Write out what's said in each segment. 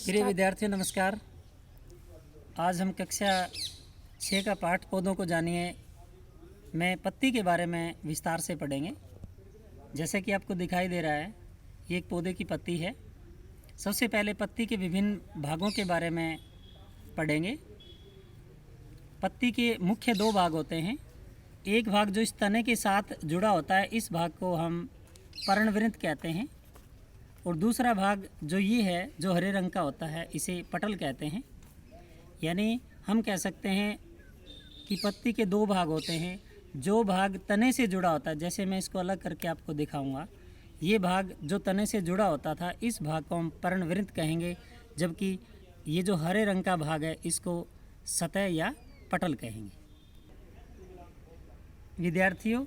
प्रिय विद्यार्थियों नमस्कार। आज हम कक्षा 6 का पाठ पौधों को जानिए में पत्ती के बारे में विस्तार से पढ़ेंगे। जैसे कि आपको दिखाई दे रहा है, ये एक पौधे की पत्ती है। सबसे पहले पत्ती के विभिन्न भागों के बारे में पढ़ेंगे। पत्ती के मुख्य दो भाग होते हैं। एक भाग जो इस तने के साथ जुड़ा होता है, इस भाग को हम पर्णवृंत कहते हैं, और दूसरा भाग जो ये है जो हरे रंग का होता है, इसे पटल कहते हैं। यानी हम कह सकते हैं कि पत्ती के दो भाग होते हैं। जो भाग तने से जुड़ा होता है, जैसे मैं इसको अलग करके आपको दिखाऊंगा, ये भाग जो तने से जुड़ा होता था, इस भाग को हम पर्णवृंत कहेंगे, जबकि ये जो हरे रंग का भाग है इसको सतह या पटल कहेंगे। विद्यार्थियों,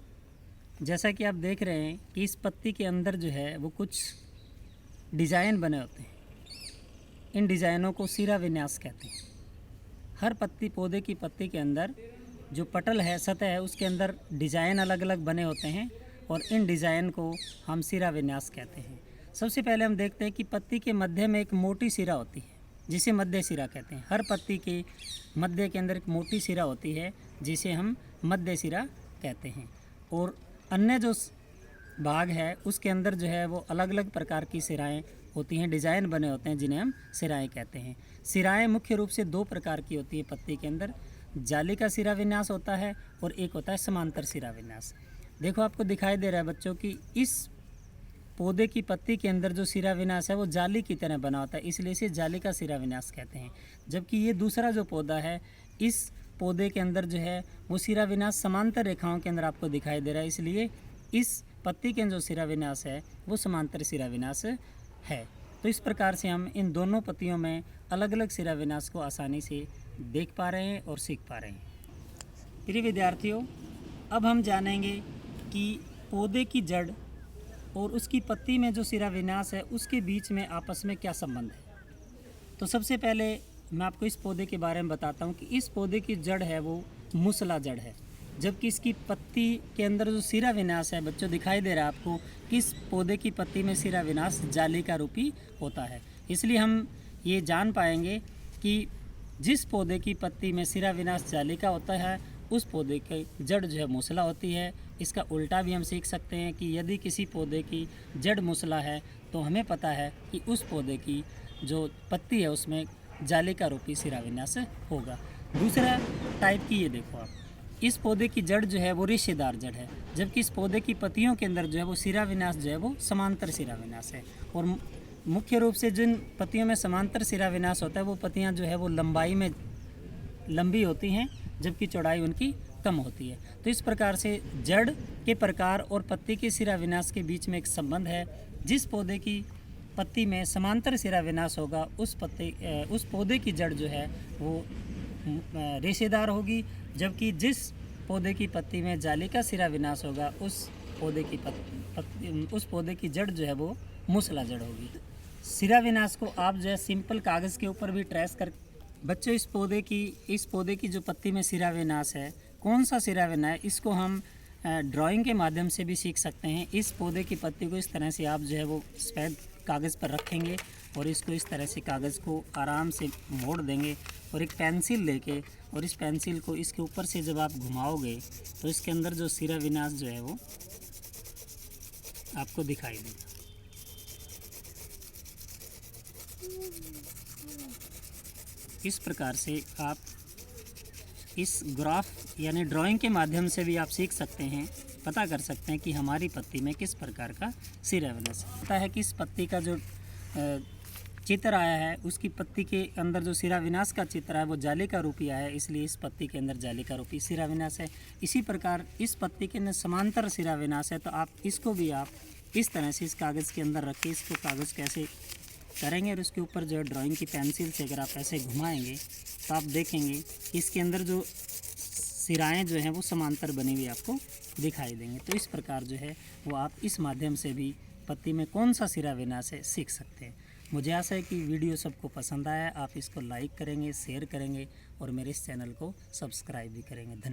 जैसा कि आप देख रहे हैं कि इस पत्ती के अंदर जो है वो कुछ डिज़ाइन बने होते हैं। इन डिज़ाइनों को सिरा विन्यास कहते हैं। हर पत्ती पौधे की पत्ती के अंदर जो पटल है, सतह है, उसके अंदर डिज़ाइन अलग अलग बने होते हैं और इन डिज़ाइन को हम सिरा विन्यास कहते हैं। सबसे पहले हम देखते हैं कि पत्ती के मध्य में एक मोटी सिरा होती है जिसे मध्य सिरा कहते हैं। हर पत्ती के मध्य के अंदर एक मोटी सिरा होती है जिसे हम मध्य सिरा कहते हैं, और अन्य जो भाग है उसके अंदर जो है वो अलग अलग प्रकार की सिराएं होती हैं, डिज़ाइन बने होते हैं जिन्हें हम सिराएं कहते हैं। सिराएं मुख्य रूप से दो प्रकार की होती है पत्ती के अंदर। जाली का सिरा विन्यास होता है और एक होता है समांतर सिरा विन्यास। देखो, आपको दिखाई दे रहा है बच्चों की इस पौधे की पत्ती के अंदर जो सिरा विन्यास है वो जाली की तरह बना होता है, इसलिए इसे जाली का सिरा विन्यास कहते हैं। जबकि ये दूसरा जो पौधा है, इस पौधे के अंदर जो है वो सिरा विन्यास समांतर रेखाओं के अंदर आपको दिखाई दे रहा है, इसलिए इस पत्ती के जो सिरा विन्यास है वो समांतर सिरा विन्यास है। तो इस प्रकार से हम इन दोनों पत्तियों में अलग अलग सिरा विन्यास को आसानी से देख पा रहे हैं और सीख पा रहे हैं। प्रिय विद्यार्थियों, अब हम जानेंगे कि पौधे की जड़ और उसकी पत्ती में जो सिरा विन्यास है उसके बीच में आपस में क्या संबंध है। तो सबसे पहले मैं आपको इस पौधे के बारे में बताता हूँ कि इस पौधे की जड़ है वो मूसला जड़ है, जबकि इसकी पत्ती के अंदर जो सिरा विन्यास है, बच्चों दिखाई दे रहा है आपको कि इस पौधे की पत्ती में सिरा विन्यास जाली का रूपी होता है। इसलिए हम ये जान पाएंगे कि जिस पौधे की पत्ती में सिरा विन्यास जाली का होता है उस पौधे की जड़ जो है मूसला होती है। इसका उल्टा भी हम सीख सकते हैं कि यदि किसी पौधे की जड़ मूसला है तो हमें पता है कि उस पौधे की जो पत्ती है उसमें जाली का रूपी सिरा विन्यास होगा। दूसरा टाइप की ये देखो आप, इस पौधे की जड़ जो है वो रेशेदार जड़ है, जबकि इस पौधे की पत्तियों के अंदर जो है वो सिरा विन्यास जो है वो समांतर सिरा विन्यास है। और मुख्य रूप से जिन पत्तियों में समांतर सिरा विन्यास होता है वो पत्तियां जो है वो लंबाई में लंबी होती हैं, जबकि चौड़ाई उनकी कम होती है। तो इस प्रकार से जड़ के प्रकार और पत्ती के सिरा विन्यास के बीच में एक संबंध है। जिस पौधे की पत्ती में समांतर सिरा विन्यास होगा उस पौधे की जड़ जो है वो रेशेदार होगी, जबकि जिस पौधे की पत्ती में जाली का सिरा विन्यास होगा उस पौधे की जड़ जो है वो मूसला जड़ होगी। सिरा विन्यास को आप जो है सिंपल कागज़ के ऊपर भी ट्रेस कर। बच्चों, इस पौधे की जो पत्ती में सिरा विन्यास है, कौन सा सिरा विन्यास है, इसको हम ड्राइंग के माध्यम से भी सीख सकते हैं। इस पौधे की पत्ती को इस तरह से आप जो है वो सफ़ेद कागज़ पर रखेंगे और इसको इस तरह से कागज़ को आराम से मोड़ देंगे और एक पेंसिल लेके, और इस पेंसिल को इसके ऊपर से जब आप घुमाओगे तो इसके अंदर जो सिरा विन्यास जो है वो आपको दिखाई देगा। इस प्रकार से आप इस ग्राफ यानी ड्राइंग के माध्यम से भी आप सीख सकते हैं, पता कर सकते हैं कि हमारी पत्ती में किस प्रकार का सिरा विन्यास है। पता है कि इस पत्ती का जो चित्र आया है उसकी पत्ती के अंदर जो सिरा विन्यास का चित्र है वो जाली का रूपी आया है, इसलिए इस पत्ती के अंदर जाली का रूपी सिरा विन्यास है। इसी प्रकार इस पत्ती के अंदर समांतर सिरा विन्यास है, तो आप इसको भी आप इस तरह से इस कागज़ के अंदर रख के इसको कागज़ कैसे करेंगे और उसके ऊपर जो है ड्राइंग की पेंसिल से अगर आप ऐसे घुमाएंगे तो आप देखेंगे इसके अंदर जो सिराएं जो हैं वो समांतर बनी हुई आपको दिखाई देंगे। तो इस प्रकार जो है वो आप इस माध्यम से भी पत्ती में कौन सा सिरा विन्यास है सीख सकते हैं। मुझे आशा है कि वीडियो सबको पसंद आया। आप इसको लाइक करेंगे, शेयर करेंगे और मेरे इस चैनल को सब्सक्राइब भी करेंगे। धन्यवाद।